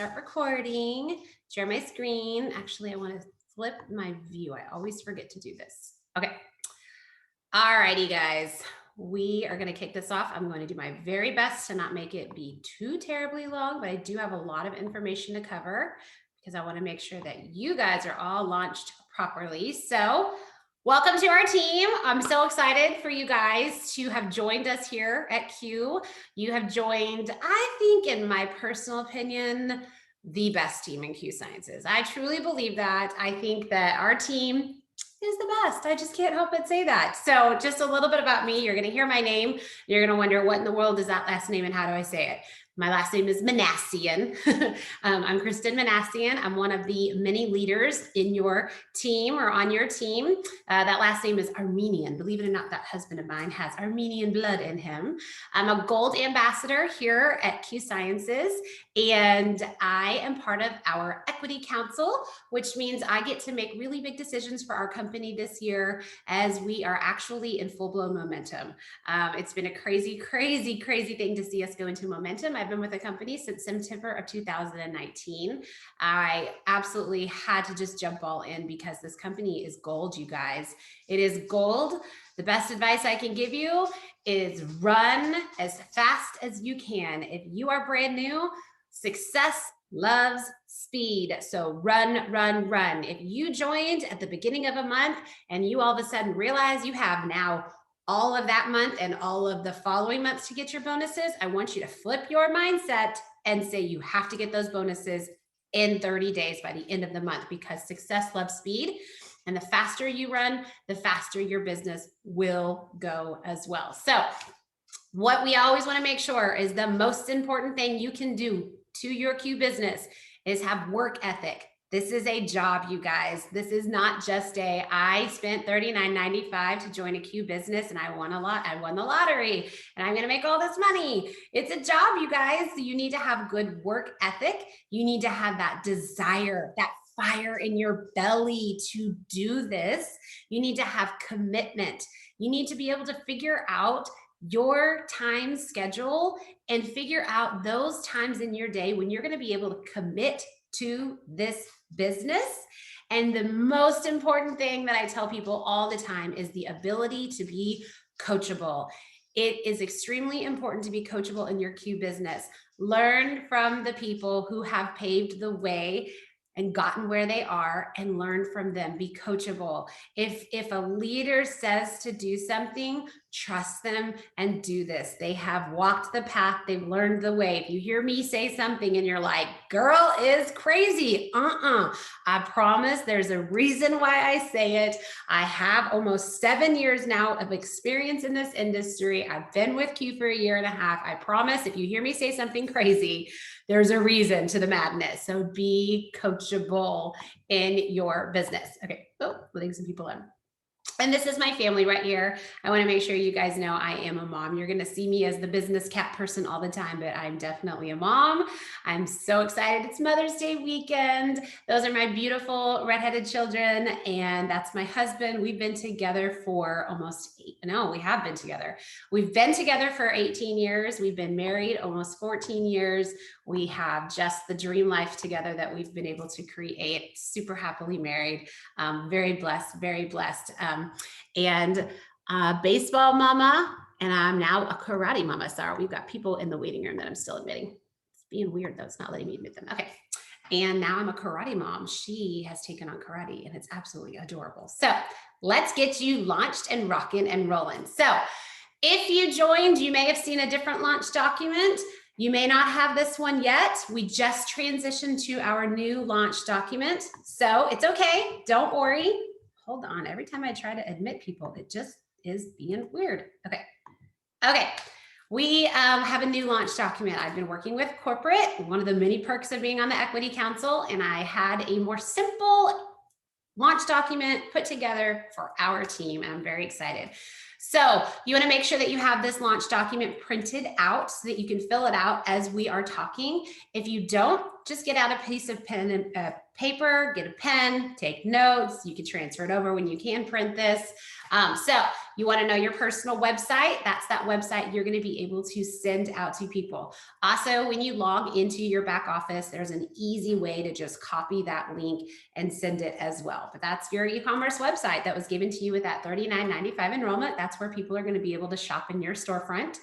start recording, share my screen. Actually, I want to flip my view. I always forget to do this. Okay. All righty, guys. We are going to kick this off. I'm going to do my very best to not make it be too terribly long, but I do have a lot of information to cover because I want to make sure that you guys are all launched properly. So welcome to our team. I'm so excited for you guys to have joined us here at Q. You have joined, I think, in my personal opinion, the best team in Q Sciences. I truly believe that. I think that our team is the best. I just can't help but say that. So just a little bit about me. You're going to hear my name. You're going to wonder, what in the world is that last name and how do I say it? My last name is Minassian. I'm Kristin Minassian. I'm one of the many leaders in your team or on your team. That last name is Armenian. Believe it or not, that husband of mine has Armenian blood in him. I'm a gold ambassador here at Q Sciences, and I am part of our equity council, which means I get to make really big decisions for our company this year as we are actually in full-blown momentum. It's been a crazy thing to see us go into momentum. I've been with the company since September of 2019. I absolutely had to just jump all in because this company is gold, you guys. It is gold. The best advice I can give you is run as fast as you can. If you are brand new, success loves speed. So run. If you joined at the beginning of a month and you all of a sudden realize you have now all of that month and all of the following months to get your bonuses, I want you to flip your mindset and say you have to get those bonuses in 30 days by the end of the month, because success loves speed. And the faster you run, the faster your business will go as well. So what we always want to make sure is the most important thing you can do to your Q business is have work ethic. This is a job, you guys. This is not just I spent $39.95 to join a Q business and I won the lottery and I'm going to make all this money. It's a job, you guys. You need to have good work ethic. You need to have that desire, that fire in your belly to do this. You need to have commitment. You need to be able to figure out your time schedule and figure out those times in your day when you're going to be able to commit to this business. And the most important thing that I tell people all the time is the ability to be coachable. It is extremely important to be coachable in your Q business. Learn from the people who have paved the way and gotten where they are and learn from them. Be coachable. If a leader says to do something, trust them and do this. They have walked the path. They've learned the way. If you hear me say something and you're like, girl is crazy. I promise there's a reason why I say it. I have almost 7 years now of experience in this industry. I've been with Q for 1.5 years. I promise if you hear me say something crazy, there's a reason to the madness. So be coachable in your business. Okay. Letting some people in. And this is my family right here. I want to make sure you guys know I am a mom. You're going to see me as the business cat person all the time, but I'm definitely a mom. I'm so excited. It's Mother's Day weekend. Those are my beautiful redheaded children. And that's my husband. We've been together for We've been together for 18 years. We've been married almost 14 years. We have just the dream life together that we've been able to create. Super happily married. Very blessed, and baseball mama, and I'm now a karate mama. Sorry, we've got people in the waiting room that I'm still admitting. It's being weird though. It's not letting me admit them. Okay. And now I'm a karate mom. She has taken on karate and it's absolutely adorable. So let's get you launched and rocking and rolling. So if you joined, you may have seen a different launch document. You may not have this one yet. We just transitioned to our new launch document. So it's okay. Don't worry. Hold on. Every time I try to admit people, it just is being weird. Okay. We have a new launch document. I've been working with corporate, one of the many perks of being on the Equity Council, and I had a more simple launch document put together for our team, and I'm very excited. So you want to make sure that you have this launch document printed out so that you can fill it out as we are talking. If you don't, just get out a piece of pen and paper, get a pen, take notes. You can transfer it over when you can print this. So you want to know your personal website. That's that website you're going to be able to send out to people. Also, when you log into your back office, there's an easy way to just copy that link and send it as well. But that's your e-commerce website that was given to you with that $39.95 enrollment. That's where people are going to be able to shop in your storefront.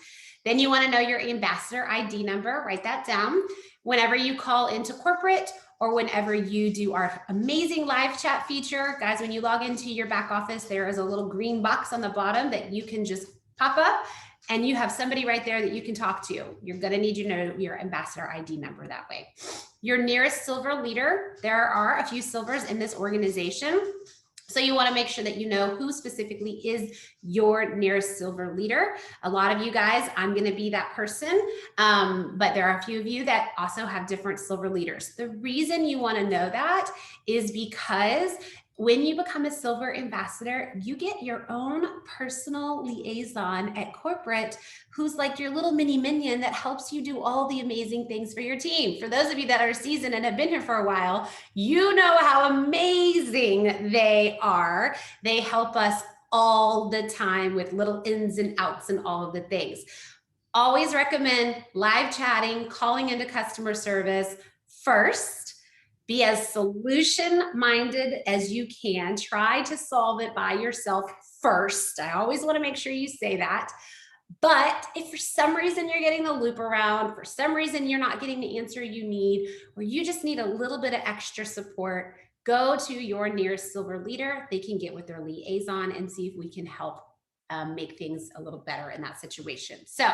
Then you want to know your ambassador ID number. Write that down. Whenever you call into corporate or whenever you do our amazing live chat feature, guys, when you log into your back office, there is a little green box on the bottom that you can just pop up and you have somebody right there that you can talk to. You're going to need to know your ambassador ID number that way. Your nearest silver leader. There are a few silvers in this organization. So you want to make sure that you know who specifically is your nearest silver leader. A lot of you guys, I'm going to be that person, but there are a few of you that also have different silver leaders. The reason you want to know that is because when you become a silver ambassador, you get your own personal liaison at corporate who's like your little mini minion that helps you do all the amazing things for your team. For those of you that are seasoned and have been here for a while, you know how amazing they are. They help us all the time with little ins and outs and all of the things. Always recommend live chatting, calling into customer service first. Be as solution-minded as you can. Try to solve it by yourself first. I always want to make sure you say that. But if for some reason you're getting the loop around, for some reason you're not getting the answer you need, or you just need a little bit of extra support, go to your nearest silver leader. They can get with their liaison and see if we can help make things a little better in that situation. So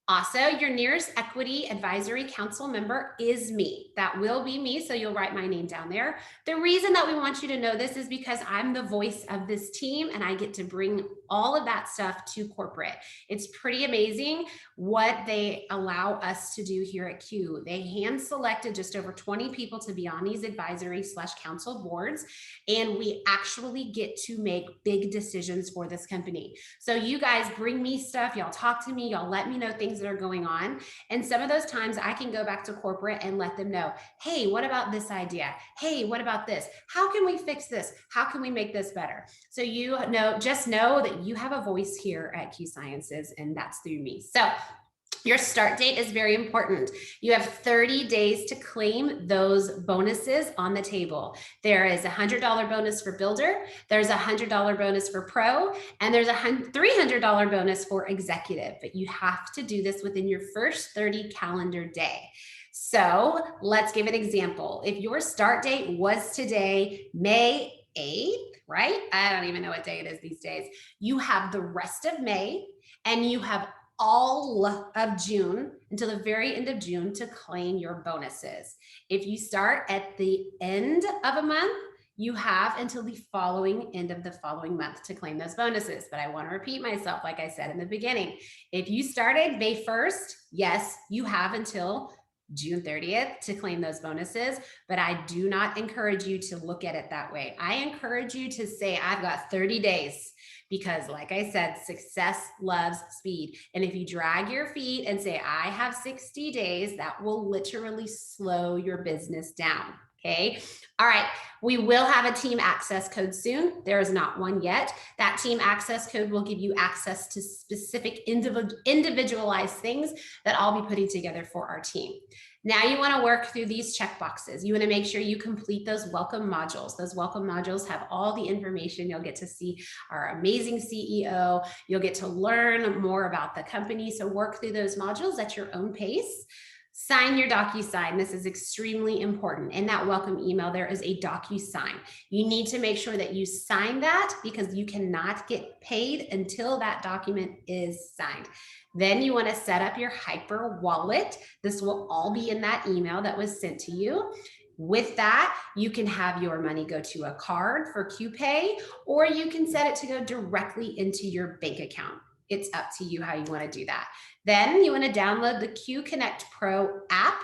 also, your nearest equity advisory council member is me. That will be me, so you'll write my name down there. The reason that we want you to know this is because I'm the voice of this team and I get to bring all of that stuff to corporate. It's pretty amazing what they allow us to do here at Q. They hand selected just over 20 people to be on these advisory/council boards, and we actually get to make big decisions for this company. So you guys bring me stuff, y'all talk to me, y'all let me know things that are going on. And some of those times I can go back to corporate and let them know, hey, what about this idea? Hey, what about this? How can we fix this? How can we make this better? So you know, just know that you have a voice here at Q Sciences, and that's through me. So your start date is very important. You have 30 days to claim those bonuses on the table. There is a $100 bonus for builder, there's a $100 bonus for pro, and there's a $300 bonus for executive. But you have to do this within your first 30 calendar day. So let's give an example. If your start date was today, May 8th, right? I don't even know what day it is these days. You have the rest of May and you have all of June until the very end of June to claim your bonuses. If you start at the end of a month, you have until the following end of the following month to claim those bonuses. But I want to repeat myself, like I said in the beginning. If you started May 1st, yes, you have until June 30th to claim those bonuses, but I do not encourage you to look at it that way. I encourage you to say, I've got 30 days. Because like I said, success loves speed. And if you drag your feet and say, I have 60 days, that will literally slow your business down. Okay. All right. We will have a team access code soon. There is not one yet. That team access code will give you access to specific individualized things that I'll be putting together for our team. Now you want to work through these checkboxes. You want to make sure you complete those welcome modules. Those welcome modules have all the information. You'll get to see our amazing CEO. You'll get to learn more about the company. So work through those modules at your own pace. Sign your DocuSign. This is extremely important. In that welcome email, there is a DocuSign. You need to make sure that you sign that because you cannot get paid until that document is signed. Then you want to set up your Hyper wallet. This will all be in that email that was sent to you. With that, you can have your money go to a card for QPay, or you can set it to go directly into your bank account. It's up to you how you want to do that. Then you want to download the Q Connect Pro app.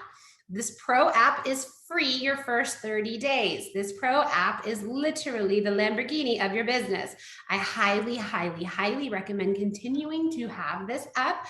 This Pro app is free your first 30 days. This Pro app is literally the Lamborghini of your business. I highly, highly, highly recommend continuing to have this app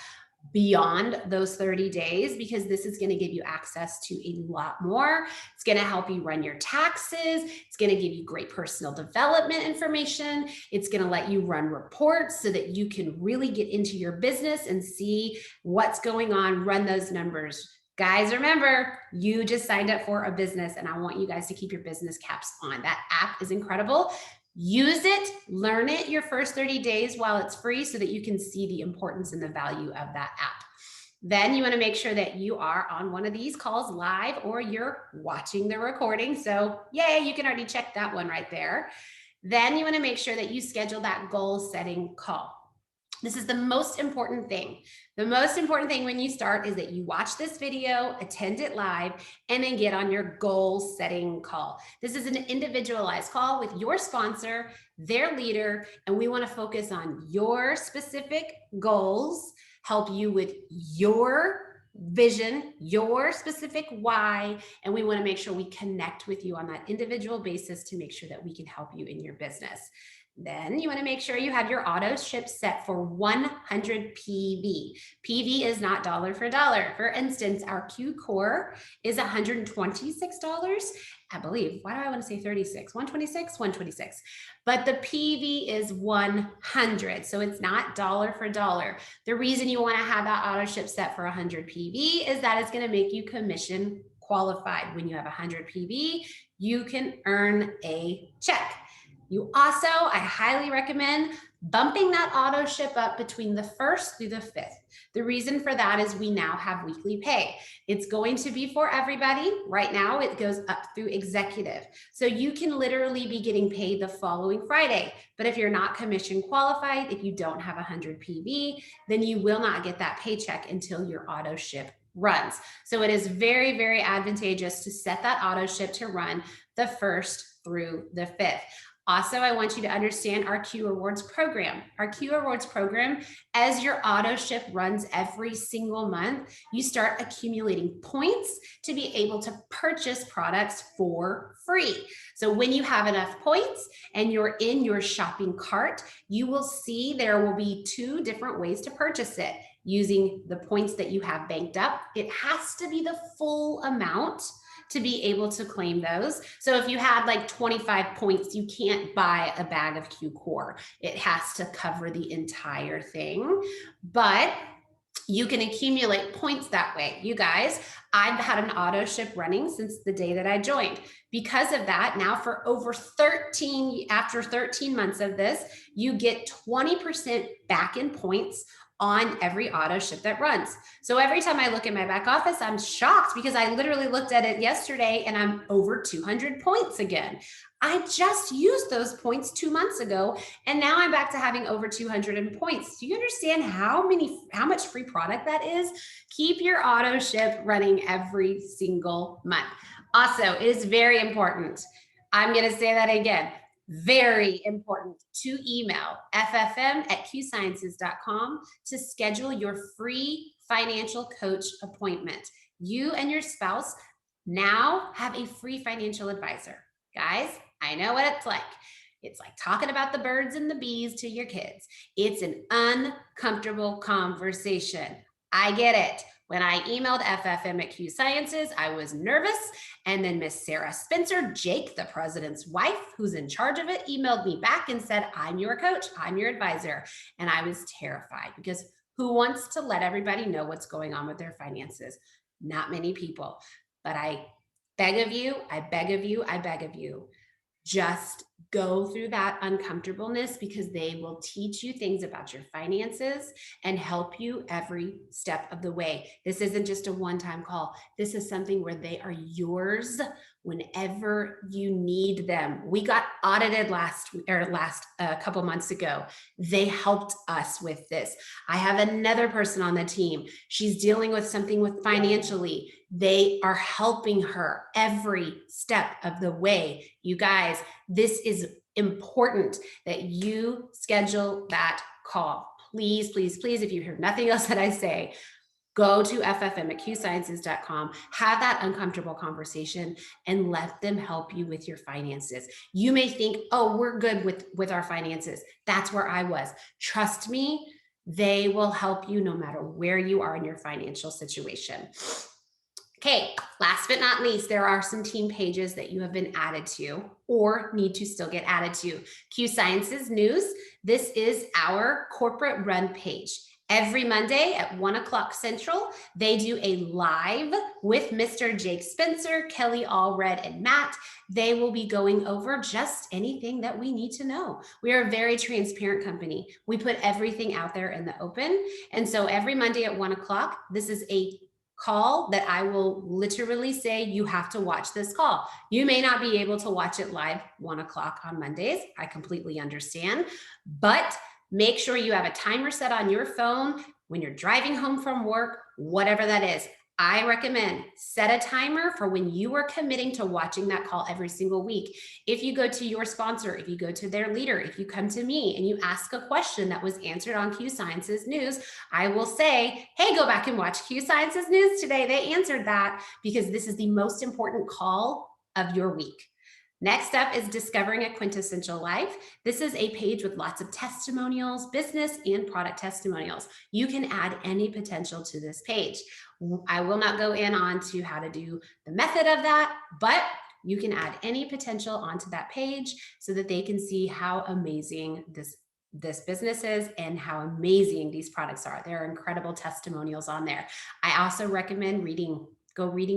beyond those 30 days, because this is going to give you access to a lot more. It's going to help you run your taxes. It's going to give you great personal development information. It's going to let you run reports so that you can really get into your business and see what's going on, run those numbers. Guys, remember, you just signed up for a business, and I want you guys to keep your business caps on. That app is incredible. Use it, learn it your first 30 days while it's free so that you can see the importance and the value of that app. Then you want to make sure that you are on one of these calls live, or you're watching the recording. So yay, you can already check that one right there. Then you want to make sure that you schedule that goal setting call. This is the most important thing. The most important thing when you start is that you watch this video, attend it live, and then get on your goal setting call. This is an individualized call with your sponsor, their leader, and we want to focus on your specific goals, help you with your vision, your specific why, and we want to make sure we connect with you on that individual basis to make sure that we can help you in your business. Then you want to make sure you have your auto ship set for 100 PV. PV is not dollar for dollar. For instance, our Q core is $126, I believe. Why do I want to say 36? 126, 126. But the PV is 100. So it's not dollar for dollar. The reason you want to have that auto ship set for 100 PV is that it's going to make you commission qualified. When you have 100 PV, you can earn a check. You also, I highly recommend bumping that auto ship up between the 1st through the 5th. The reason for that is we now have weekly pay. It's going to be for everybody. Right now, it goes up through executive. So you can literally be getting paid the following Friday. But if you're not commission qualified, if you don't have 100 PV, then you will not get that paycheck until your auto ship runs. So it is very, very advantageous to set that auto ship to run the 1st through the 5th. Also, I want you to understand our Q Rewards program. Our Q Rewards program, as your auto ship runs every single month, you start accumulating points to be able to purchase products for free. So when you have enough points and you're in your shopping cart, you will see there will be 2 different ways to purchase it. Using the points that you have banked up, it has to be the full amount to be able to claim those. So if you had like 25 points, you can't buy a bag of Q Core. It has to cover the entire thing, but you can accumulate points that way. You guys, I've had an auto ship running since the day that I joined. Because of that, now for after 13 months of this, you get 20% back in points on every auto ship that runs. So every time I look at my back office, I'm shocked because I literally looked at it yesterday and I'm over 200 points again. I just used those points 2 months ago, and now I'm back to having over 200 points. Do you understand how much free product that is? Keep your auto ship running every single month. Also, it is very important. I'm going to say that again. Very important to email ffm@qsciences.com to schedule your free financial coach appointment. You and your spouse now have a free financial advisor. Guys, I know what it's like. It's like talking about the birds and the bees to your kids. It's an uncomfortable conversation. I get it. When I emailed ffm@qsciences, I was nervous. And then Miss Sarah Spencer, Jake, the president's wife, who's in charge of it, emailed me back and said, I'm your coach, I'm your advisor. And I was terrified because who wants to let everybody know what's going on with their finances? Not many people. But I beg of you, I beg of you, I beg of you, just go through that uncomfortableness, because they will teach you things about your finances and help you every step of the way. This isn't just a one-time call. This is something where they are yours whenever you need them. We got audited last couple months ago. They helped us with this. I have another person on the team. She's dealing with something with financially. They are helping her every step of the way. You guys, this is important that you schedule that call. Please, please, please, if you hear nothing else that I say, go to ffm@qsciences.com, have that uncomfortable conversation, and let them help you with your finances. You may think, oh, we're good with our finances. That's where I was. Trust me, They will help you no matter where you are in your financial situation. Okay, last but not least, there are some team pages that you have been added to or need to still get added to. Q Sciences News, this is our corporate run page. Every Monday at 1 o'clock Central, they do a live with Mr. Jake Spencer, Kelly Allred, and Matt. They will be going over just anything that we need to know. We are a very transparent company. We put everything out there in the open. And so every Monday at 1 o'clock, this is a call that I will literally say you have to watch this call. You may not be able to watch it live 1 o'clock on Mondays. I completely understand, but make sure you have a timer set on your phone when you're driving home from work, whatever that is. I recommend set a timer for when you are committing to watching that call every single week. If you go to your sponsor, if you go to their leader, if you come to me and you ask a question that was answered on Q Sciences News, I will say, hey, go back and watch Q Sciences News today. They answered that because this is the most important call of your week. Next up is Discovering a Quintessential Life. This is a page with lots of testimonials, business and product testimonials. You can add any potential to this page. I will not go in on to how to do the method of that, but you can add any potential onto that page so that they can see how amazing this business is and how amazing these products are. There are incredible testimonials on there. I also recommend reading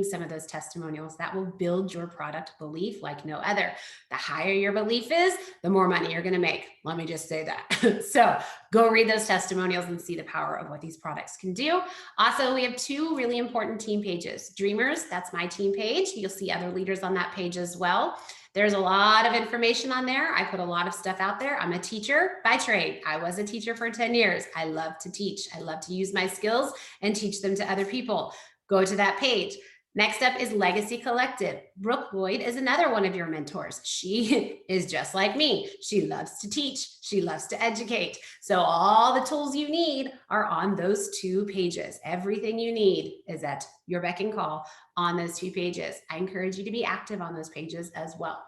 some of those testimonials. That will build your product belief like no other. The higher your belief is, the more money you're going to make. Let me just say that. So go read those testimonials and see the power of what these products can do. Also, we have two really important team pages. Dreamers, that's my team page. You'll see other leaders on that page as well. There's a lot of information on there. I put a lot of stuff out there. I'm a teacher by trade. I was a teacher for 10 years. I love to teach. I love to use my skills and teach them to other people. Go to that page. Next up is Legacy Collective. Brooke Lloyd is another one of your mentors. She is just like me. She loves to teach. She loves to educate. So all the tools you need are on those two pages. Everything you need is at your beck and call on those two pages. I encourage you to be active on those pages as well.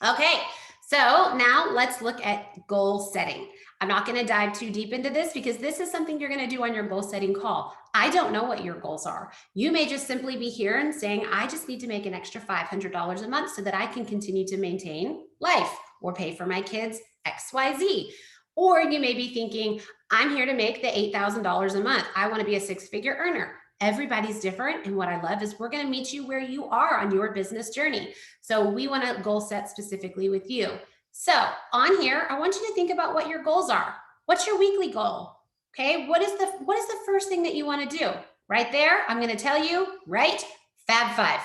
Okay, so now let's look at goal setting. I'm not going to dive too deep into this because this is something you're going to do on your goal setting call. I don't know what your goals are. You may just simply be here and saying, I just need to make an extra $500 a month so that I can continue to maintain life or pay for my kids XYZ. Or you may be thinking, I'm here to make the $8,000 a month. I want to be a six-figure earner. Everybody's different. And what I love is we're going to meet you where you are on your business journey. So we want to goal set specifically with you. So on here, I want you to think about what your goals are. What's your weekly goal? Okay, what is the first thing that you want to do? Right there, I'm going to tell you, write Fab 5.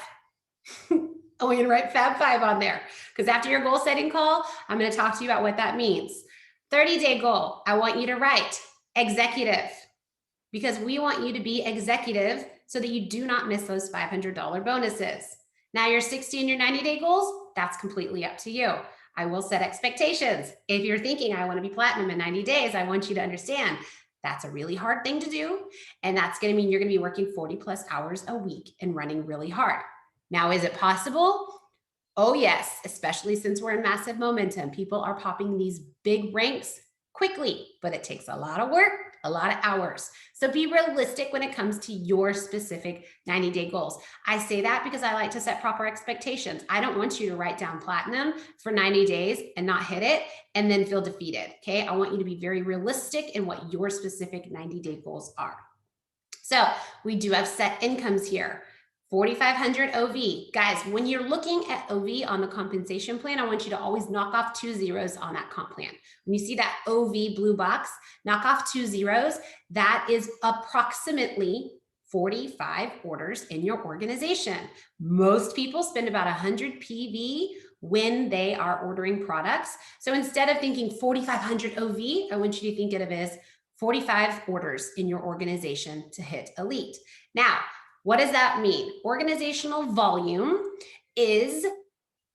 I want you to write Fab 5 on there because after your goal setting call, I'm going to talk to you about what that means. 30-day goal, I want you to write executive because we want you to be executive so that you do not miss those $500 bonuses. Now your 60 and your 90-day goals, that's completely up to you. I will set expectations. If you're thinking I want to be platinum in 90 days, I want you to understand that's a really hard thing to do. And that's going to mean you're going to be working 40 plus hours a week and running really hard. Now, is it possible? Oh, yes, especially since we're in massive momentum. People are popping these big ranks quickly, but it takes a lot of work, a lot of hours. So be realistic when it comes to your specific 90-day goals. I say that because I like to set proper expectations. I don't want you to write down platinum for 90 days and not hit it and then feel defeated, okay? I want you to be very realistic in what your specific 90-day goals are. So we do have set incomes here. 4,500 OV. Guys, when you're looking at OV on the compensation plan, I want you to always knock off 2 zeros on that comp plan. When you see that OV blue box, knock off 2 zeros. That is approximately 45 orders in your organization. Most people spend about 100 PV when they are ordering products. So instead of thinking 4,500 OV, I want you to think of it as 45 orders in your organization to hit elite. Now, what does that mean? Organizational volume is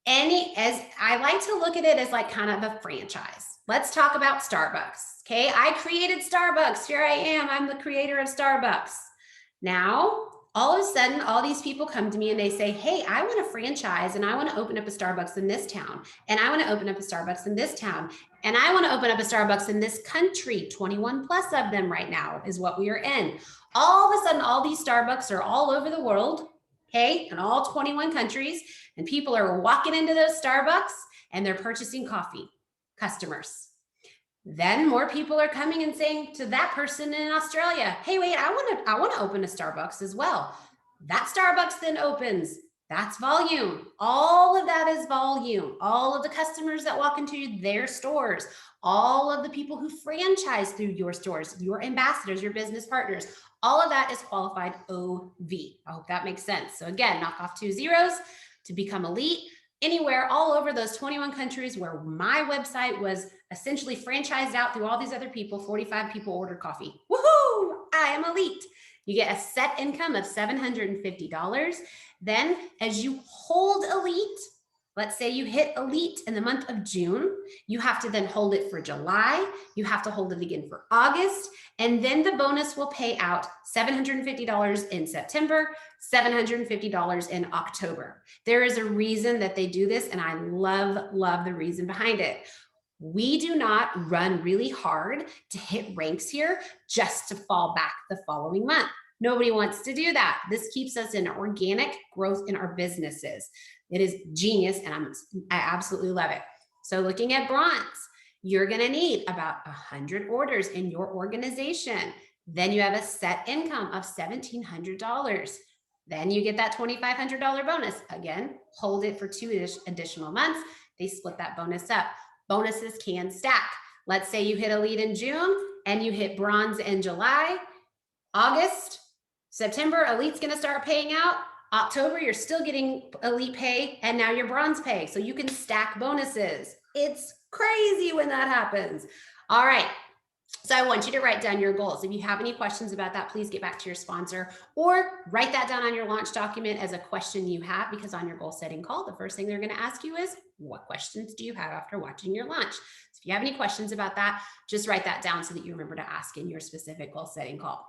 as I like to look at it as like kind of a franchise. Let's talk about Starbucks. Okay, I created Starbucks. Here I am. I'm the creator of Starbucks. Now, all of a sudden, all these people come to me and they say, hey, I want a franchise and I want to open up a Starbucks in this town. And I want to open up a Starbucks in this town. And I want to open up a Starbucks in this country. 21 plus of them right now is what we are in. All of a sudden, all these Starbucks are all over the world, okay, in all 21 countries. And people are walking into those Starbucks and they're purchasing coffee, customers. Then more people are coming and saying to that person in Australia, hey, wait, I want to open a Starbucks as well. That Starbucks then opens. That's volume. All of that is volume. All of the customers that walk into their stores, all of the people who franchise through your stores, your ambassadors, your business partners, all of that is qualified OV. I hope that makes sense. So again, knock off 2 zeros to become elite. Anywhere all over those 21 countries where my website was essentially franchised out through all these other people, 45 people ordered coffee. Woohoo! I am elite. You get a set income of $750. Then as you hold elite, let's say you hit elite in the month of June, you have to then hold it for July, you have to hold it again for August, and then the bonus will pay out $750 in September, $750 in October. There is a reason that they do this, and I love the reason behind it. We do not run really hard to hit ranks here just to fall back the following month. Nobody wants to do that. This keeps us in organic growth in our businesses. It is genius, and I absolutely love it. So looking at bronze, you're going to need about 100 orders in your organization. Then you have a set income of $1,700. Then you get that $2,500 bonus. Again, hold it for 2 additional months. They split that bonus up. Bonuses can stack. Let's say you hit elite in June and you hit bronze in July, August, September, elite's going to start paying out. October, you're still getting elite pay, and now you're bronze pay. So you can stack bonuses. It's crazy when that happens. All right. So I want you to write down your goals. If you have any questions about that, please get back to your sponsor or write that down on your launch document as a question you have, because on your goal setting call, the first thing they're going to ask you is, what questions do you have after watching your launch? So if you have any questions about that, just write that down so that you remember to ask in your specific goal setting call.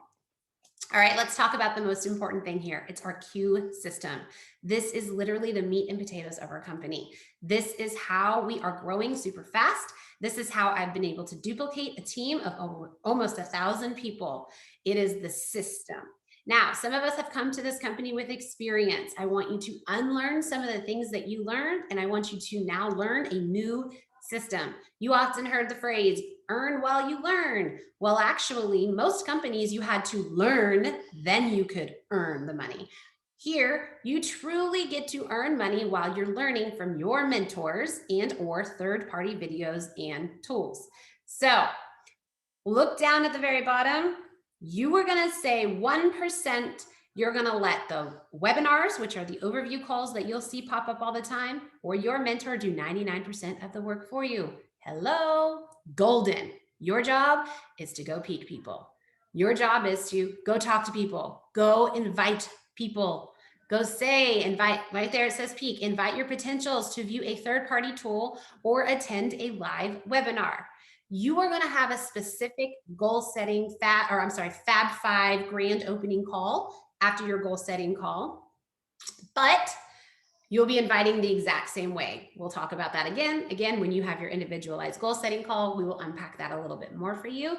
All right, let's talk about the most important thing here. It's our Q system. This is literally the meat and potatoes of our company. This is how we are growing super fast. This is how I've been able to duplicate a team of almost 1,000 people. It is the system. Now, some of us have come to this company with experience. I want you to unlearn some of the things that you learned, and I want you to now learn a new system. You often heard the phrase, earn while you learn. Well, actually, most companies, you had to learn, then you could earn the money. Here, you truly get to earn money while you're learning from your mentors and or third-party videos and tools. So look down at the very bottom. You are going to say 1%. You're going to let the webinars, which are the overview calls that you'll see pop up all the time, or your mentor do 99% of the work for you. Hello, golden. Your job is to go peak people. Your job is to go talk to people, go invite people, go say, invite, right there it says peak, invite your potentials to view a third-party tool or attend a live webinar. You are going to have a specific goal setting Fab 5 grand opening call after your goal setting call, but you'll be inviting the exact same way. We'll talk about that again, when you have your individualized goal setting call, we will unpack that a little bit more for you.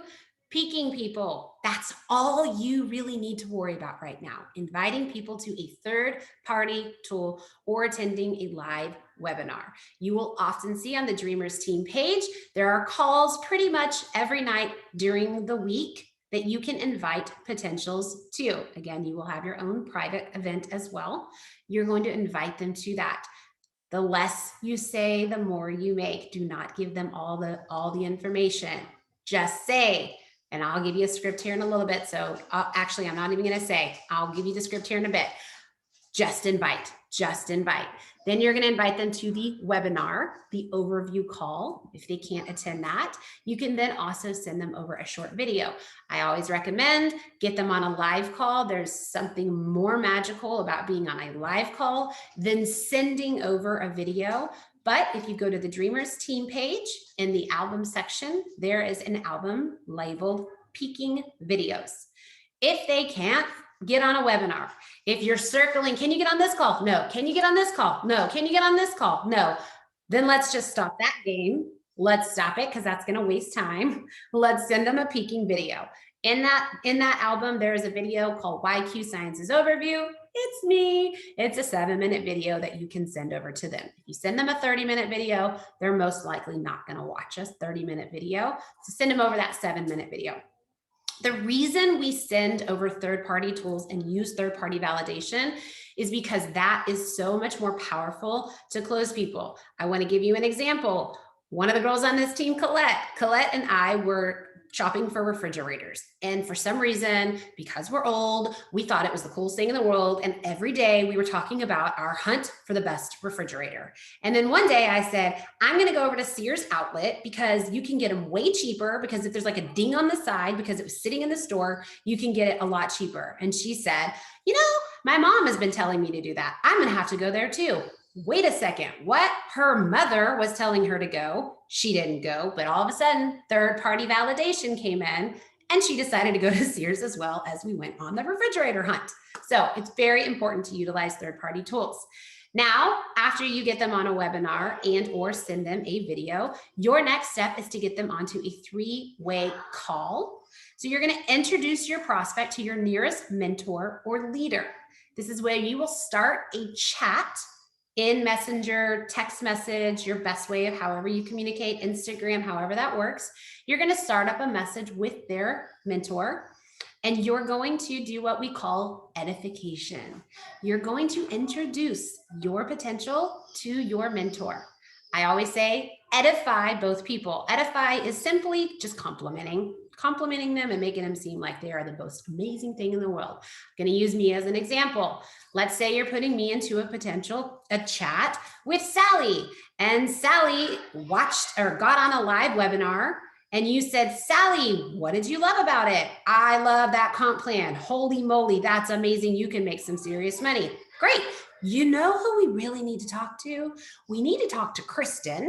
Peaking people, that's all you really need to worry about right now. Inviting people to a third-party tool or attending a live webinar. You will often see on the Dreamers team page, there are calls pretty much every night during the week that you can invite potentials to. Again, you will have your own private event as well. You're going to invite them to that. The less you say, the more you make. Do not give them all the information. Just say, and I'll give you a script here in a little bit. So actually, I'm not even going to say, I'll give you the script here in a bit. Just invite, just invite. Then you're going to invite them to the webinar, the overview call. If they can't attend that, you can then also send them over a short video. I always recommend get them on a live call. There's something more magical about being on a live call than sending over a video. But if you go to the Dreamers team page in the album section, there is an album labeled Peaking Videos. If they can't get on a webinar. If you're circling, can you get on this call? No. Can you get on this call? No. Can you get on this call? No. Then let's just stop that game. Let's stop it because that's going to waste time. Let's send them a peeking video. In that album, there is a video called YQ Sciences Overview. It's me. It's a 7-minute video that you can send over to them. If you send them a 30-minute video, they're most likely not going to watch a 30-minute video. So send them over that 7-minute video. The reason we send over third-party tools and use third-party validation is because that is so much more powerful to close people. I want to give you an example. One of the girls on this team, Colette and I were shopping for refrigerators. And for some reason, because we're old, we thought it was the coolest thing in the world. And every day we were talking about our hunt for the best refrigerator. And then one day I said, I'm going to go over to Sears Outlet because you can get them way cheaper, because if there's like a ding on the side, because it was sitting in the store, you can get it a lot cheaper. And she said, you know, my mom has been telling me to do that. I'm going to have to go there too. Wait a second, what? Her mother was telling her to go. She didn't go, but all of a sudden, third-party validation came in and she decided to go to Sears as well as we went on the refrigerator hunt. So it's very important to utilize third-party tools. Now, after you get them on a webinar and or send them a video, your next step is to get them onto a 3-way call. So you're going to introduce your prospect to your nearest mentor or leader. This is where you will start a chat in Messenger, text message, your best way of however you communicate, Instagram, however that works. You're going to start up a message with their mentor, and you're going to do what we call edification. You're going to introduce your potential to your mentor. I always say edify both people. Edify is simply just complimenting them and making them seem like they are the most amazing thing in the world. I'm going to use me as an example. Let's say you're putting me into a chat with Sally, and Sally watched or got on a live webinar, and you said, Sally, what did you love about it? I love that comp plan. Holy moly, that's amazing. You can make some serious money. Great. You know who we really need to talk to? We need to talk to Kristin.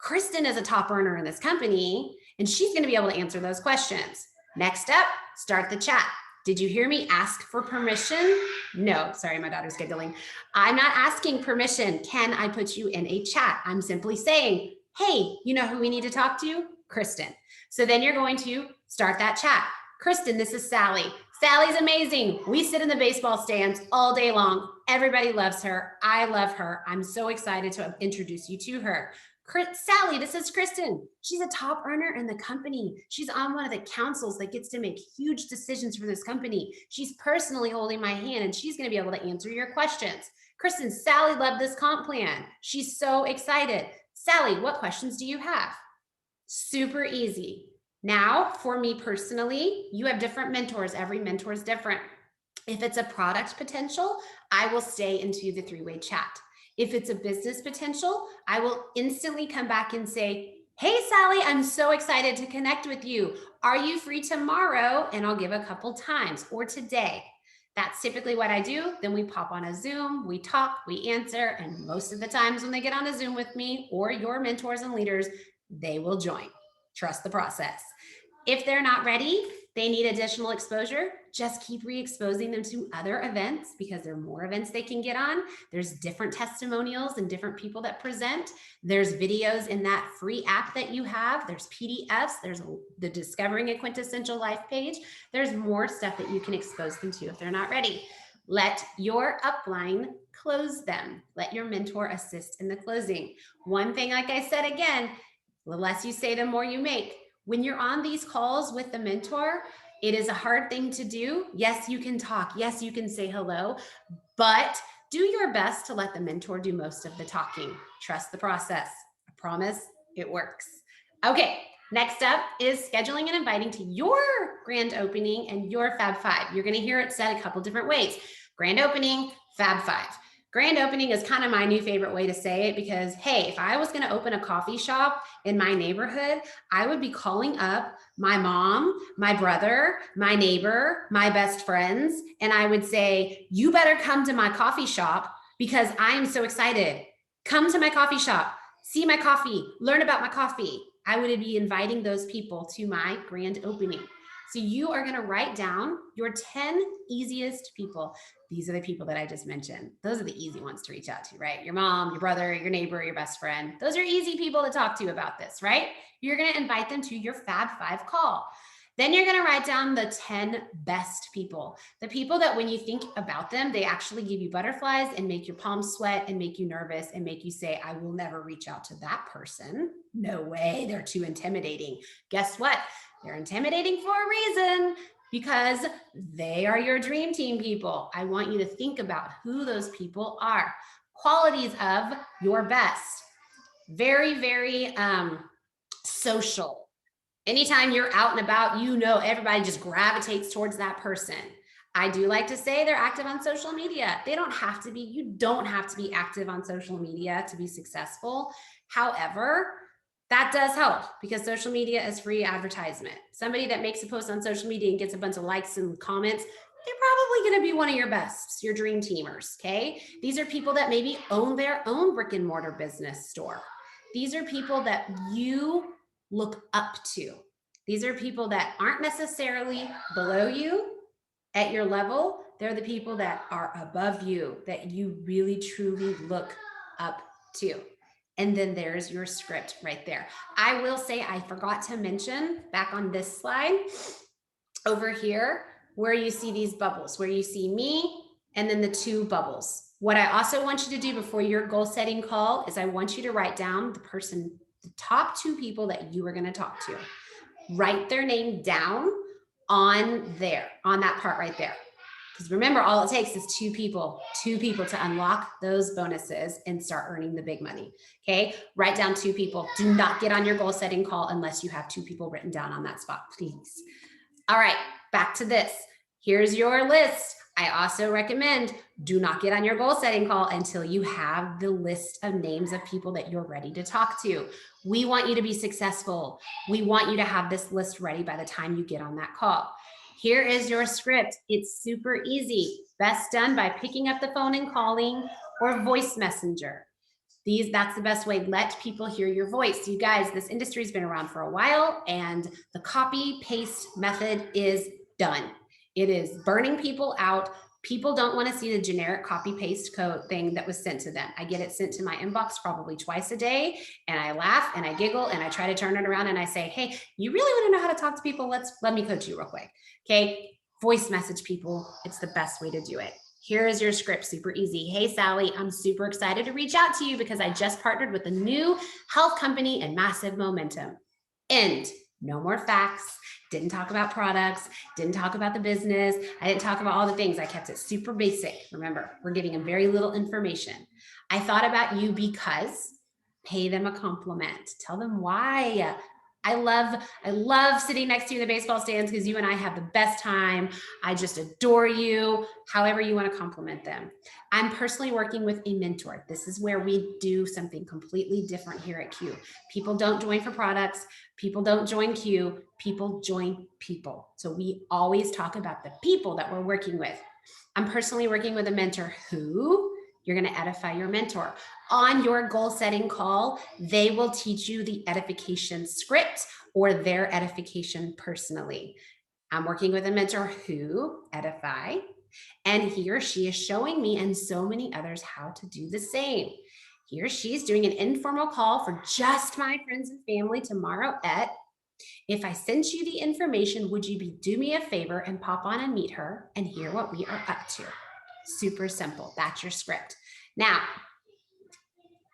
Kristin is a top earner in this company, and she's going to be able to answer those questions. Next up, start the chat. Did you hear me ask for permission? No, sorry, my daughter's giggling. I'm not asking permission. Can I put you in a chat? I'm simply saying, hey, you know who we need to talk to? Kristin. So then you're going to start that chat. Kristin, this is Sally. Sally's amazing. We sit in the baseball stands all day long. Everybody loves her. I love her. I'm so excited to introduce you to her. Sally, this is Kristin. She's a top earner in the company. She's on one of the councils that gets to make huge decisions for this company. She's personally holding my hand, and she's going to be able to answer your questions. Kristin, Sally loved this comp plan. She's so excited. Sally, what questions do you have? Super easy. Now, for me personally, you have different mentors. Every mentor is different. If it's a product potential, I will stay into the 3-way chat. If it's a business potential, I will instantly come back and say, hey, Sally, I'm so excited to connect with you. Are you free tomorrow? And I'll give a couple times, or today. That's typically what I do. Then we pop on a Zoom, we talk, we answer. And most of the times when they get on a Zoom with me or your mentors and leaders, they will join. Trust the process. If they're not ready, they need additional exposure, just keep re-exposing them to other events, because there are more events they can get on. There's different testimonials and different people that present. There's videos in that free app that you have. There's PDFs. There's the Discovering a Quintessential Life page. There's more stuff that you can expose them to if they're not ready. Let your upline close them. Let your mentor assist in the closing. One thing, like I said again, the less you say, the more you make. When you're on these calls with the mentor, it is a hard thing to do. Yes, you can talk. Yes, you can say hello, but do your best to let the mentor do most of the talking. Trust the process. I promise it works. Okay, next up is scheduling and inviting to your grand opening and your Fab 5. You're going to hear it said a couple different ways. Grand opening, Fab 5. Grand opening is kind of my new favorite way to say it, because, hey, if I was going to open a coffee shop in my neighborhood, I would be calling up my mom, my brother, my neighbor, my best friends, and I would say, you better come to my coffee shop because I am so excited. Come to my coffee shop, see my coffee, learn about my coffee. I would be inviting those people to my grand opening. So you are going to write down your 10 easiest people. These are the people that I just mentioned. Those are the easy ones to reach out to, right? Your mom, your brother, your neighbor, your best friend. Those are easy people to talk to about this, right? You're going to invite them to your Fab 5 call. Then you're going to write down the 10 best people, the people that when you think about them, they actually give you butterflies and make your palms sweat and make you nervous and make you say, I will never reach out to that person. No way, they're too intimidating. Guess what? They're intimidating for a reason, because they are your dream team people. I want you to think about who those people are. Qualities of your best. Very, very social. Anytime you're out and about, you know everybody just gravitates towards that person. I do like to say they're active on social media. They don't have to be. You don't have to be active on social media to be successful. However, that does help because social media is free advertisement. Somebody that makes a post on social media and gets a bunch of likes and comments, they're probably going to be one of your best, your dream teamers, okay? These are people that maybe own their own brick and mortar business store. These are people that you look up to. These are people that aren't necessarily below you at your level. They're the people that are above you, that you really truly look up to. And then there's your script right there. I will say, I forgot to mention back on this slide over here, where you see these bubbles, where you see me and then the 2 bubbles. What I also want you to do before your goal setting call is I want you to write down the top 2 people that you are going to talk to. Write their name down on there, on that part right there. Because remember, all it takes is 2 people to unlock those bonuses and start earning the big money. Okay, write down 2 people. Do not get on your goal setting call unless you have 2 people written down on that spot, please. All right, back to this. Here's your list. I also recommend do not get on your goal setting call until you have the list of names of people that you're ready to talk to. We want you to be successful. We want you to have this list ready by the time you get on that call. Here is your script. It's super easy. Best done by picking up the phone and calling or voice messenger. That's the best way. Let people hear your voice. You guys, this industry has been around for a while and the copy paste method is done. It is burning people out. People don't want to see the generic copy paste code thing that was sent to them. I get it sent to my inbox probably twice a day and I laugh and I giggle and I try to turn it around and I say, hey, you really want to know how to talk to people? Let me coach you real quick. Okay. Voice message people. It's the best way to do it. Here is your script, super easy. Hey, Sally, I'm super excited to reach out to you because I just partnered with a new health company and massive momentum. End. No more facts. Didn't talk about products. Didn't talk about the business. I didn't talk about all the things. I kept it super basic. Remember, we're giving them very little information. I thought about you because pay them a compliment. Tell them why. I love sitting next to you in the baseball stands because you and I have the best time. I just adore you. However you want to compliment them. I'm personally working with a mentor. This is where we do something completely different here at Q. People don't join for products. People don't join Q. People join people. So we always talk about the people that we're working with. I'm personally working with a mentor who you're going to edify your mentor. On your goal setting call, they will teach you the edification script or their edification personally. I'm working with a mentor who edify, and he or she is showing me and so many others how to do the same. He or she's doing an informal call for just my friends and family tomorrow at, if I sent you the information, would you do me a favor and pop on and meet her and hear what we are up to? Super simple. That's your script. Now,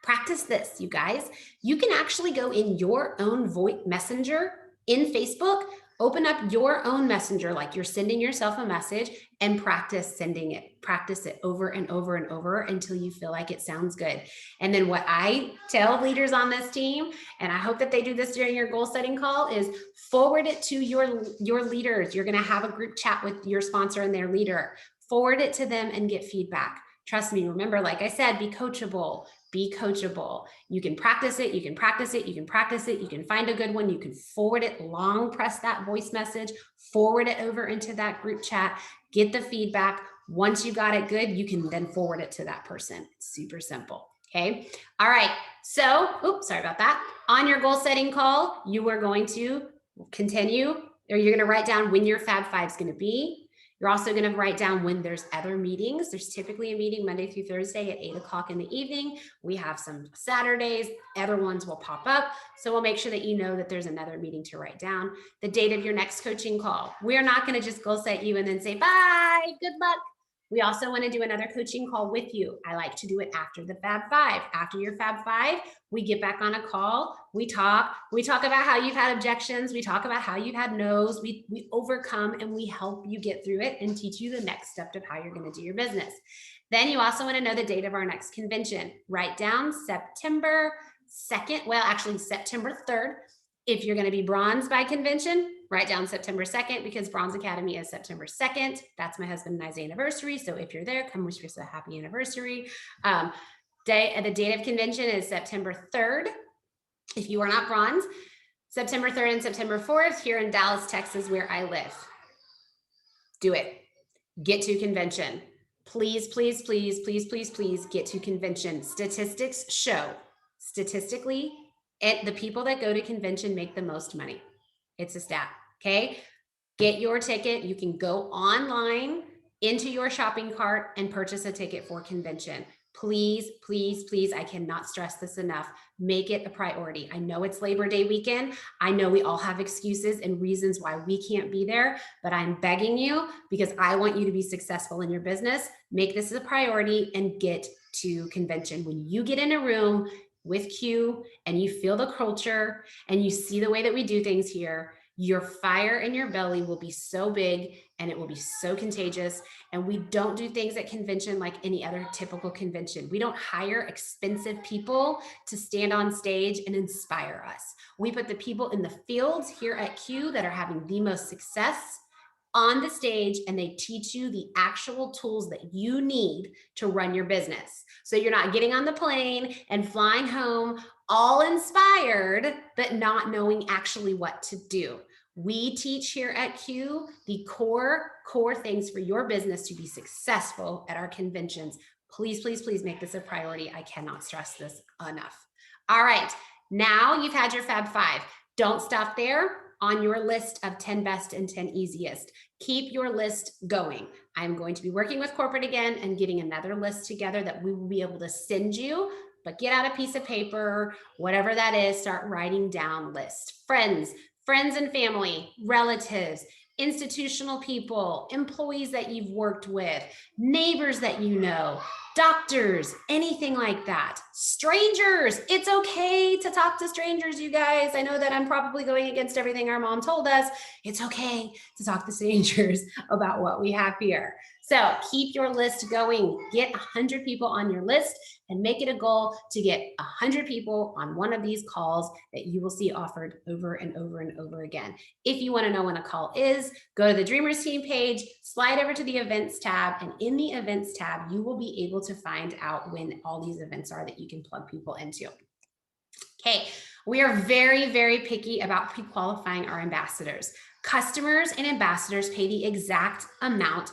practice this, you guys. You can actually go in your own voice messenger in Facebook, open up your own messenger, like you're sending yourself a message, and practice sending it. Practice it over and over and over until you feel like it sounds good. And then what I tell leaders on this team, and I hope that they do this during your goal setting call, is forward it to your leaders. You're going to have a group chat with your sponsor and their leader. Forward it to them and get feedback. Trust me, remember, like I said, be coachable. Be coachable. You can practice it. You can practice it. You can practice it. You can find a good one. You can forward it, long press that voice message, forward it over into that group chat, get the feedback. Once you got it good, you can then forward it to that person. It's super simple. Okay. All right. So, oops, sorry about that. On your goal setting call, you are going to continue or you're going to write down when your Fab Five is going to be. You're also going to write down when there's other meetings. There's typically a meeting Monday through Thursday at 8 o'clock in the evening. We have some Saturdays, other ones will pop up. So we'll make sure that you know that there's another meeting to write down. The date of your next coaching call. We're not going to just goal set you and then say, bye, good luck. We also want to do another coaching call with you. I like to do it after the Fab Five. After your Fab Five, we get back on a call. We talk about how you've had objections. We talk about how you've had no's. We overcome and we help you get through it and teach you the next step of how you're going to do your business. Then you also want to know the date of our next convention. Write down September 2nd. Well, actually September 3rd. If you're going to be bronze by convention, write down September 2nd because Bronze Academy is September 2nd. That's my husband and I's anniversary. So if you're there, come wish us a happy anniversary. The date of convention is September 3rd. If you are not bronze, September 3rd and September 4th here in Dallas, Texas, where I live. Do it. Get to convention. Please, please, please, please, please, please get to convention. Statistics show, statistically, the people that go to convention make the most money. It's a stat, okay? Get your ticket. You can go online into your shopping cart and purchase a ticket for convention. Please, please, please, I cannot stress this enough. Make it a priority. I know it's Labor Day weekend. I know we all have excuses and reasons why we can't be there, but I'm begging you because I want you to be successful in your business. Make this a priority and get to convention. When you get in a room with Q and you feel the culture and you see the way that we do things here, your fire in your belly will be so big and it will be so contagious. And we don't do things at convention like any other typical convention. We don't hire expensive people to stand on stage and inspire us. We put the people in the fields here at Q that are having the most success on the stage, and they teach you the actual tools that you need to run your business. So you're not getting on the plane and flying home all inspired, but not knowing actually what to do. We teach here at Q the core things for your business to be successful at our conventions. Please, please, please make this a priority. I cannot stress this enough. All right, now you've had your Fab Five. Don't stop there. On your list of 10 best and 10 easiest. Keep your list going. I'm going to be working with corporate again and getting another list together that we will be able to send you, but get out a piece of paper, whatever that is, start writing down list. Friends and family, relatives, institutional people, employees that you've worked with, neighbors that you know, doctors, anything like that. Strangers, it's okay to talk to strangers, you guys. I know that I'm probably going against everything our mom told us. It's okay to talk to strangers about what we have here. So keep your list going. Get 100 people on your list and make it a goal to get 100 people on one of these calls that you will see offered over and over and over again. If you want to know when a call is, go to the Dreamers Team page, slide over to the events tab, and in the events tab, you will be able to find out when all these events are that you can plug people into. Okay, we are very, very picky about pre-qualifying our ambassadors. Customers and ambassadors pay the exact amount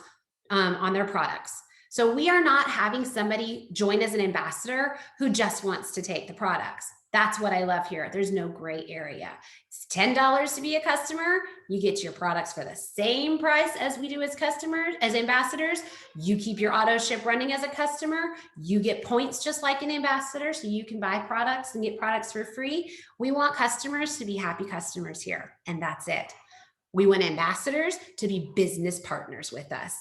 on their products. So we are not having somebody join as an ambassador who just wants to take the products. That's what I love here. There's no gray area. It's $10 to be a customer. You get your products for the same price as we do as customers, as ambassadors. You keep your auto ship running as a customer. You get points just like an ambassador, so you can buy products and get products for free. We want customers to be happy customers here, and that's it. We want ambassadors to be business partners with us.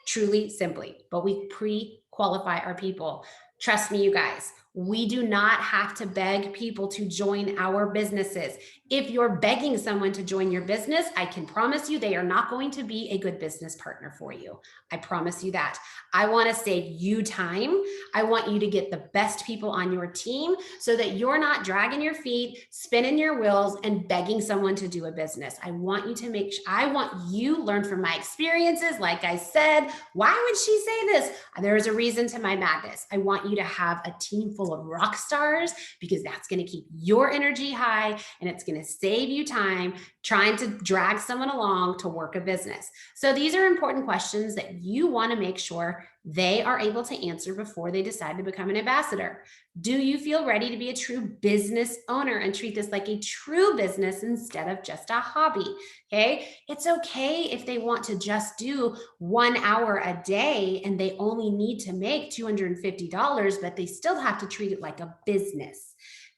Truly, simply, but we pre-qualify our people. Trust me, you guys, we do not have to beg people to join our businesses. If you're begging someone to join your business, I can promise you they are not going to be a good business partner for you. I promise you that. I want to save you time. I want you to get the best people on your team so that you're not dragging your feet, spinning your wheels, and begging someone to do a business. I want you to I want you learn from my experiences. Like I said, why would she say this? There is a reason to my madness. I want you to have a team full of rock stars because that's going to keep your energy high and it's going to save you time trying to drag someone along to work a business. So these are important questions that you want to make sure They are able to answer before they decide to become an ambassador. Do you feel ready to be a true business owner and treat this like a true business instead of just a hobby? Okay. It's okay if they want to just do 1 hour a day and they only need to make $250, but they still have to treat it like a business.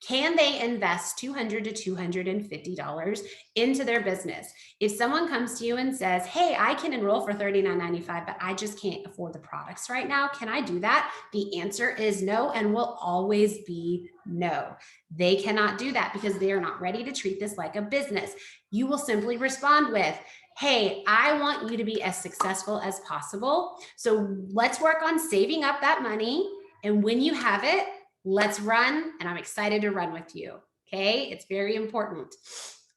Can they invest $200 to $250 into their business? If someone comes to you and says, hey, I can enroll for $39.95, but I just can't afford the products right now, can I do that? The answer is no, and will always be no. They cannot do that because they are not ready to treat this like a business. You will simply respond with, hey, I want you to be as successful as possible. So let's work on saving up that money. And when you have it, let's run, and I'm excited to run with you. Okay, it's very important.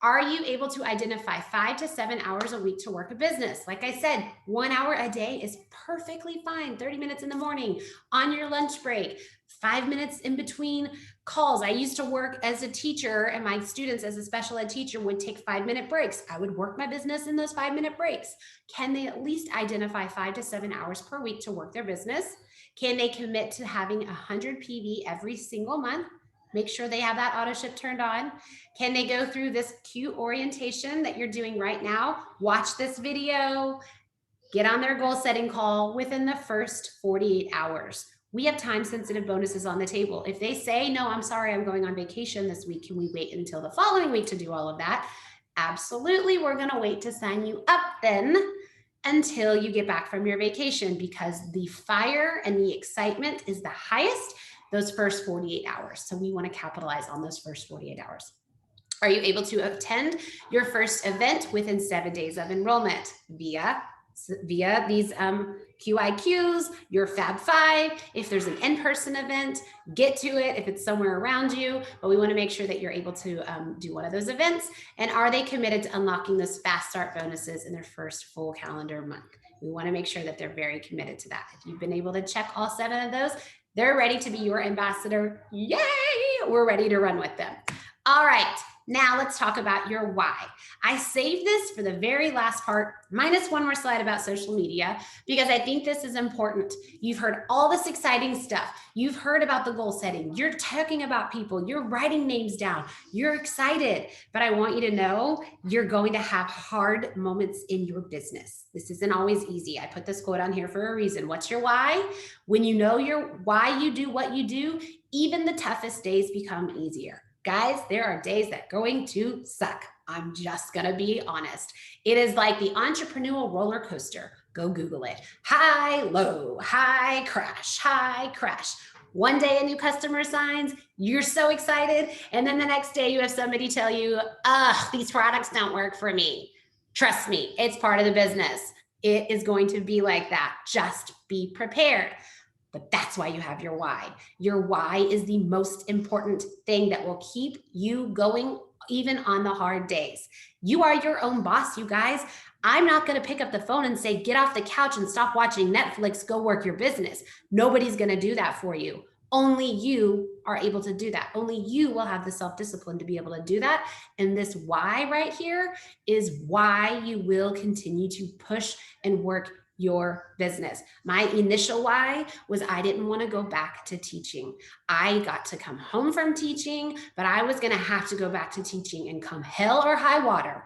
Are you able to identify 5 to 7 hours a week to work a business? Like I said, 1 hour a day is perfectly fine. 30 minutes in the morning, on your lunch break, 5 minutes in between calls. I used to work as a teacher, and my students as a special ed teacher would take 5-minute breaks. I would work my business in those 5-minute breaks. Can they at least identify 5 to 7 hours per week to work their business? Can they commit to having 100 PV every single month? Make sure they have that auto ship turned on. Can they go through this cute orientation that you're doing right now? Watch this video, get on their goal setting call within the first 48 hours. We have time sensitive bonuses on the table. If they say, no, I'm sorry, I'm going on vacation this week, can we wait until the following week to do all of that? Absolutely, we're gonna wait to sign you up then until you get back from your vacation, because the fire and the excitement is the highest those first 48 hours. So we want to capitalize on those first 48 hours. Are you able to attend your first event within 7 days of enrollment via these QIQs, your Fab 5? If there's an in-person event, get to it if it's somewhere around you, but we want to make sure that you're able to do one of those events. And are they committed to unlocking those fast start bonuses in their first full calendar month? We want to make sure that they're very committed to that. If you've been able to check all 7 of those, they're ready to be your ambassador. Yay! We're ready to run with them. All right. Now let's talk about your why. I saved this for the very last part, minus one more slide about social media, because I think this is important. You've heard all this exciting stuff. You've heard about the goal setting. You're talking about people. You're writing names down. You're excited. But I want you to know you're going to have hard moments in your business. This isn't always easy. I put this quote on here for a reason. What's your why? When you know your why you do what you do, even the toughest days become easier. Guys, there are days that are going to suck. I'm just going to be honest. It is like the entrepreneurial roller coaster. Go Google it. High, low, high, crash, high, crash. One day a new customer signs, you're so excited. And then the next day you have somebody tell you, these products don't work for me. Trust me, it's part of the business. It is going to be like that. Just be prepared. But that's why you have your why. Your why is the most important thing that will keep you going even on the hard days. You are your own boss, you guys. I'm not going to pick up the phone and say, get off the couch and stop watching Netflix, go work your business. Nobody's going to do that for you. Only you are able to do that. Only you will have the self-discipline to be able to do that. And this why right here is why you will continue to push and work your business. My initial why was I didn't want to go back to teaching. I got to come home from teaching, but I was going to have to go back to teaching, and come hell or high water,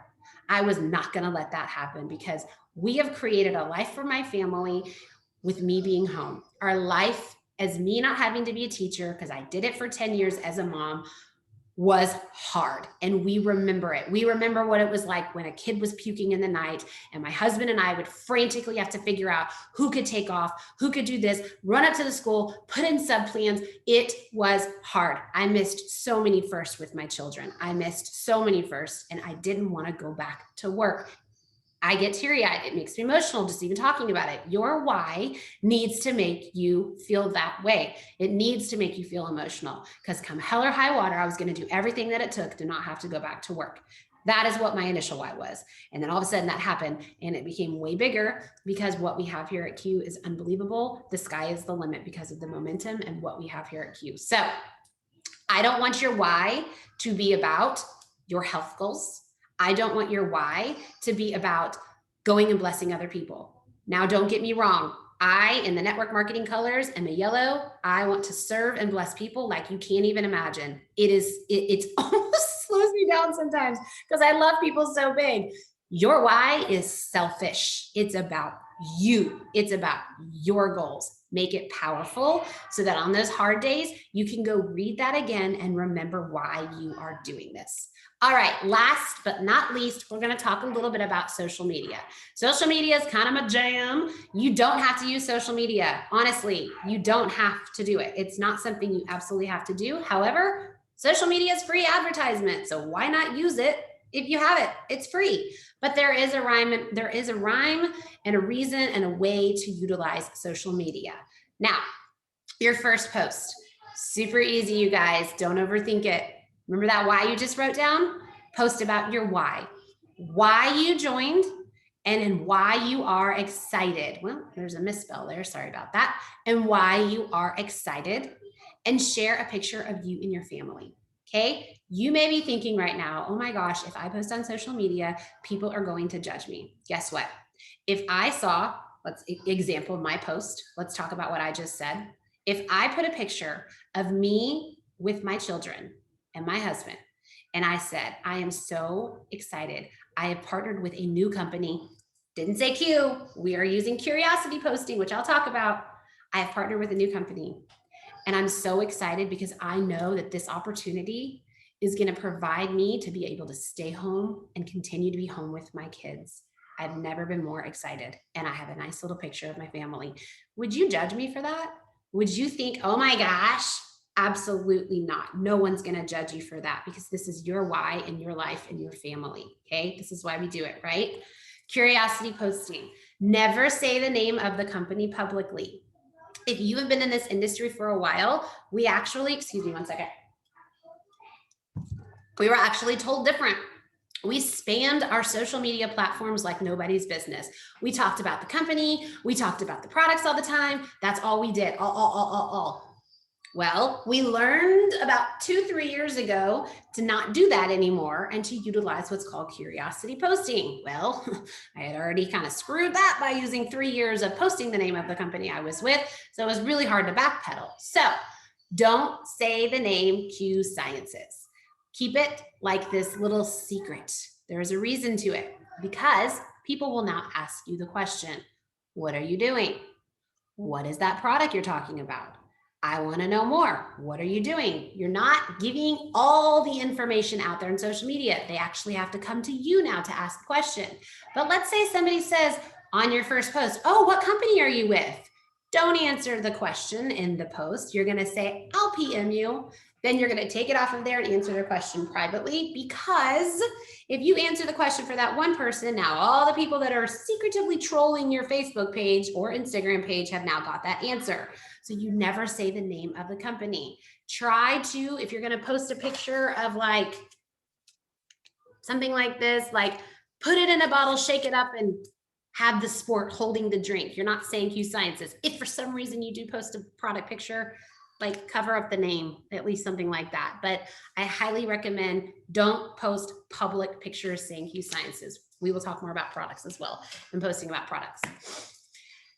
I was not going to let that happen, because we have created a life for my family with me being home. Our life as me not having to be a teacher, because I did it for 10 years as a mom, was hard. And we remember it. We remember what it was like when a kid was puking in the night, and my husband and I would frantically have to figure out who could take off, who could do this, run up to the school, put in sub plans. It was hard. I missed so many firsts with my children. I missed so many firsts, and I didn't want to go back to work. I get teary-eyed. It makes me emotional just even talking about it. Your why needs to make you feel that way. It needs to make you feel emotional, because come hell or high water, I was going to do everything that it took to not have to go back to work. That is what my initial why was. And then all of a sudden that happened, and it became way bigger, because what we have here at Q is unbelievable. The sky is the limit because of the momentum and what we have here at Q. So I don't want your why to be about your health goals. I don't want your why to be about going and blessing other people. Now, don't get me wrong. I, in the network marketing colors, am a yellow. I want to serve and bless people like you can't even imagine. It's almost slows me down sometimes because I love people so big. Your why is selfish. It's about you. It's about your goals. Make it powerful so that on those hard days, you can go read that again and remember why you are doing this. All right, last but not least, we're going to talk a little bit about social media. Social media is kind of my jam. You don't have to use social media. Honestly, you don't have to do it. It's not something you absolutely have to do. However, social media is free advertisement, so why not use it if you have it? It's free. But there is a rhyme and a reason and a way to utilize social media. Now, your first post, super easy, you guys. Don't overthink it. Remember that why you just wrote down? Post about your why you joined, and why you are excited. Well, there's a misspell there. Sorry about that. And why you are excited, and share a picture of you and your family. Okay. You may be thinking right now, oh my gosh, if I post on social media, people are going to judge me. Guess what? If I saw, example of my post, let's talk about what I just said. If I put a picture of me with my children and my husband, and I said, I am so excited. I have partnered with a new company. Didn't say Q. We are using curiosity posting, which I'll talk about. I have partnered with a new company. And I'm so excited because I know that this opportunity is going to provide me to be able to stay home and continue to be home with my kids. I've never been more excited. And I have a nice little picture of my family. Would you judge me for that? Would you think, oh my gosh? Absolutely not. No one's going to judge you for that because this is your why in your life and your family. Okay. This is why we do it, right? Curiosity posting. Never say the name of the company publicly. If you have been in this industry for a while, we actually, excuse me one second. We were actually told different. We spanned our social media platforms like nobody's business. We talked about the company. We talked about the products all the time. That's all we did. All. Well, we learned about 2-3 years ago to not do that anymore and to utilize what's called curiosity posting. Well, I had already kind of screwed that by using 3 years of posting the name of the company I was with. So it was really hard to backpedal. So don't say the name Q Sciences. Keep it like this little secret. There's a reason to it because people will now ask you the question, what are you doing? What is that product you're talking about? I want to know more. What are you doing? You're not giving all the information out there on social media. They actually have to come to you now to ask the question. But let's say somebody says on your first post, oh, what company are you with? Don't answer the question in the post. You're going to say, I'll PM you. Then you're going to take it off of there and answer their question privately, because if you answer the question for that one person, now all the people that are secretively trolling your Facebook page or Instagram page have now got that answer. So you never say the name of the company. Try to, if you're going to post a picture of like something like this, like put it in a bottle, shake it up, and have the sport holding the drink. You're not saying Q Sciences. If for some reason you do post a product picture, like cover up the name, at least something like that. But I highly recommend don't post public pictures saying Q Sciences. We will talk more about products as well and posting about products.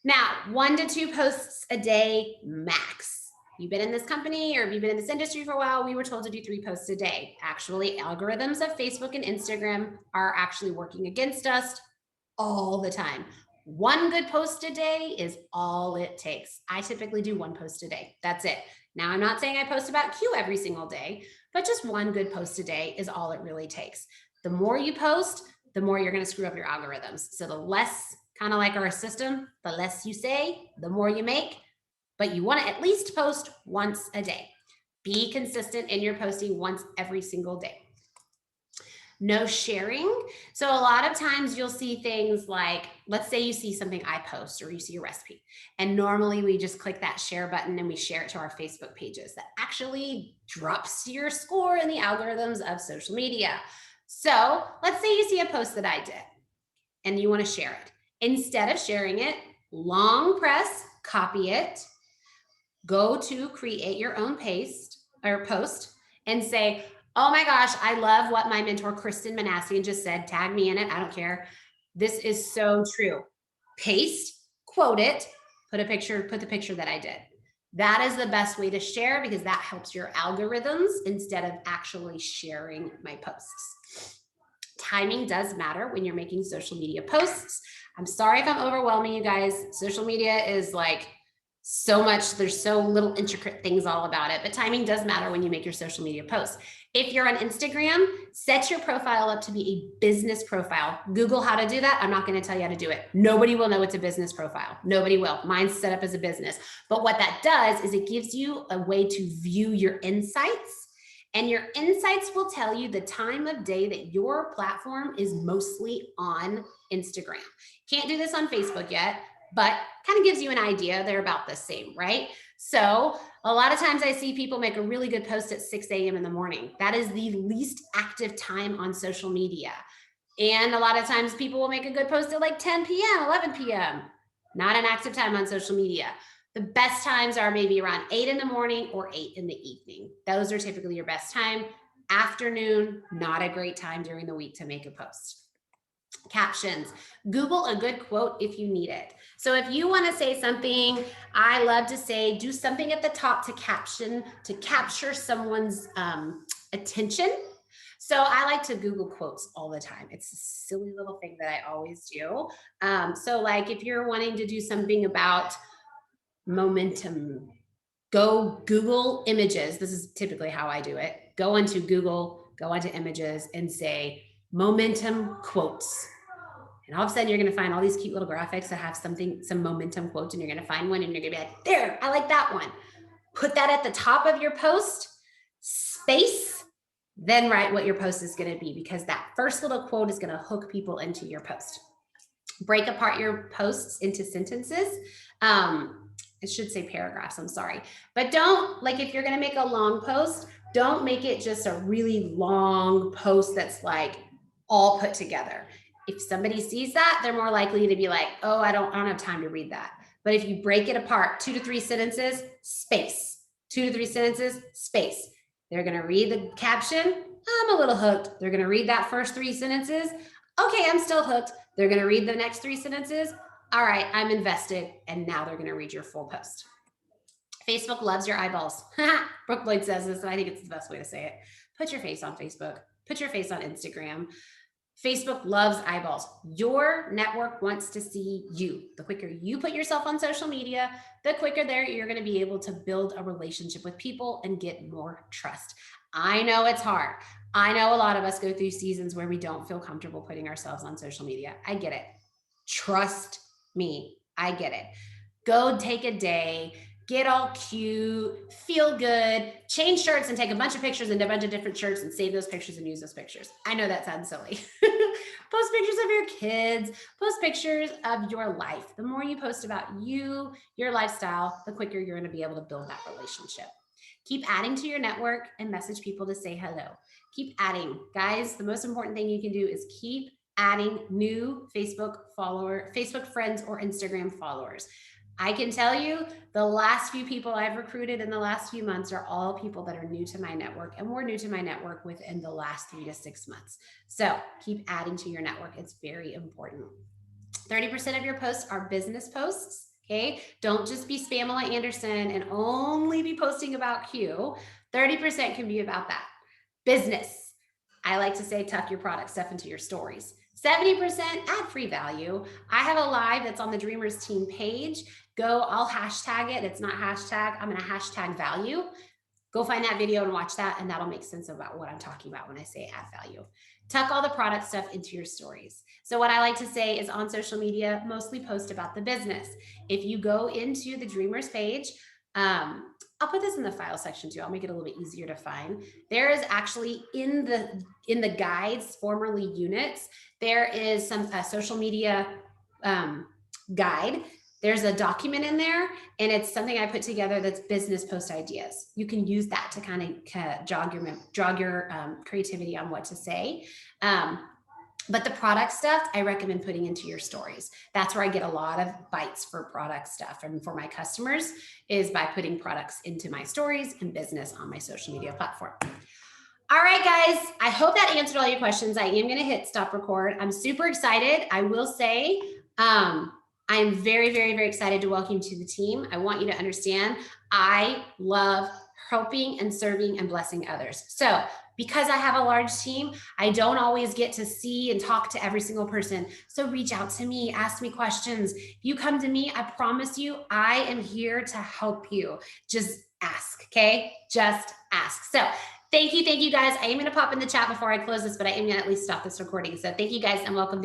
Now, 1 to 2 posts a day max. You've been in this company or you've been in this industry for a while, we were told to do 3 posts a day. Actually, algorithms of Facebook and Instagram are actually working against us all the time. 1 good post a day is all it takes. I typically do 1 post a day. That's it. Now, I'm not saying I post about Q every single day, but just 1 good post a day is all it really takes. The more you post, the more you're going to screw up your algorithms. So the less, kind of like our system, the less you say, the more you make, but you want to at least post once a day. Be consistent in your posting once every single day. No sharing. So a lot of times you'll see things like, let's say you see something I post or you see a recipe, and normally we just click that share button and we share it to our Facebook pages. That actually drops your score in the algorithms of social media. So let's say you see a post that I did and you want to share it. Instead of sharing it, long press, copy it, go to create your own post and say, oh my gosh, I love what my mentor, Kristin Minassian, just said. Tag me in it. I don't care. This is so true. Paste, quote it, put the picture that I did. That is the best way to share because that helps your algorithms instead of actually sharing my posts. Timing does matter when you're making social media posts. I'm sorry if I'm overwhelming you guys. Social media is like so much, there's so little intricate things all about it, but timing does matter when you make your social media posts. If you're on Instagram, set your profile up to be a business profile. Google how to do that. I'm not going to tell you how to do it. Nobody will know it's a business profile. Nobody will. Mine's set up as a business. But what that does is it gives you a way to view your insights, and your insights will tell you the time of day that your platform is mostly on Instagram. Can't do this on Facebook yet, but kind of gives you an idea. They're about the same, right? So a lot of times I see people make a really good post at 6 a.m. in the morning. That is the least active time on social media. And a lot of times people will make a good post at like 10 p.m., 11 p.m. Not an active time on social media. The best times are maybe around 8 in the morning or 8 in the evening. Those are typically your best time. Afternoon, not a great time during the week to make a post. Captions. Google a good quote if you need it. So if you want to say something, I love to say, do something at the top to capture someone's attention. So I like to Google quotes all the time. It's a silly little thing that I always do. So like if you're wanting to do something about momentum, go Google images. This is typically how I do it. Go into Google, go onto images and say momentum quotes. And all of a sudden you're going to find all these cute little graphics that have some momentum quotes, and you're going to find one and you're going to be like, there, I like that one. Put that at the top of your post, space, then write what your post is going to be, because that first little quote is going to hook people into your post. Break apart your posts into sentences. It should say paragraphs, I'm sorry. But don't, like if you're going to make a long post, don't make it just a really long post that's like all put together. If somebody sees that, they're more likely to be like, oh, I don't have time to read that. But if you break it apart, 2 to 3 sentences, space, 2 to 3 sentences, space. They're going to read the caption. I'm a little hooked. They're going to read that first 3 sentences. Okay, I'm still hooked. They're going to read the next 3 sentences. All right, I'm invested. And now they're going to read your full post. Facebook loves your eyeballs. Brooke Lloyd says this, and I think it's the best way to say it. Put your face on Facebook. Put your face on Instagram. Facebook loves eyeballs. Your network wants to see you. The quicker you put yourself on social media, the quicker there you're going to be able to build a relationship with people and get more trust. I know it's hard. I know a lot of us go through seasons where we don't feel comfortable putting ourselves on social media. I get it. Trust me. I get it. Go take a day, get all cute, feel good, change shirts and take a bunch of pictures in a bunch of different shirts and save those pictures and use those pictures. I know that sounds silly. Post pictures of your kids, post pictures of your life. The more you post about you, your lifestyle, the quicker you're going to be able to build that relationship. Keep adding to your network and message people to say hello. Keep adding. Guys, the most important thing you can do is keep adding new Facebook friends or Instagram followers. I can tell you the last few people I've recruited in the last few months are all people that are new to my network, and were new to my network within the last 3 to 6 months. So keep adding to your network. It's very important. 30% of your posts are business posts. Okay. Don't just be Spamela Anderson and only be posting about Q. 30% can be about that. Business. I like to say, tuck your product stuff into your stories. 70% add free value. I have a live that's on the Dreamers team page. Go, I'll hashtag it. It's not hashtag. I'm going to hashtag value. Go find that video and watch that, and that'll make sense about what I'm talking about when I say add value. Tuck all the product stuff into your stories. So what I like to say is on social media, mostly post about the business. If you go into the Dreamers page, I'll put this in the file section too. I'll make it a little bit easier to find. There is actually in the guides, formerly units, there is some social media guide. There's a document in there, and it's something I put together that's business post ideas. You can use that to kind of jog your creativity on what to say. But the product stuff, I recommend putting into your stories. That's where I get a lot of bites for product stuff. And for my customers is by putting products into my stories and business on my social media platform. All right, guys, I hope that answered all your questions. I am going to hit stop record. I'm super excited. I will say, I am very, very, very excited to welcome you to the team. I want you to understand I love helping and serving and blessing others. So because I have a large team, I don't always get to see and talk to every single person. So reach out to me, ask me questions. If you come to me, I promise you, I am here to help you. Just ask, okay? Just ask. So thank you guys. I am going to pop in the chat before I close this, but I am going to at least stop this recording. So thank you guys and welcome to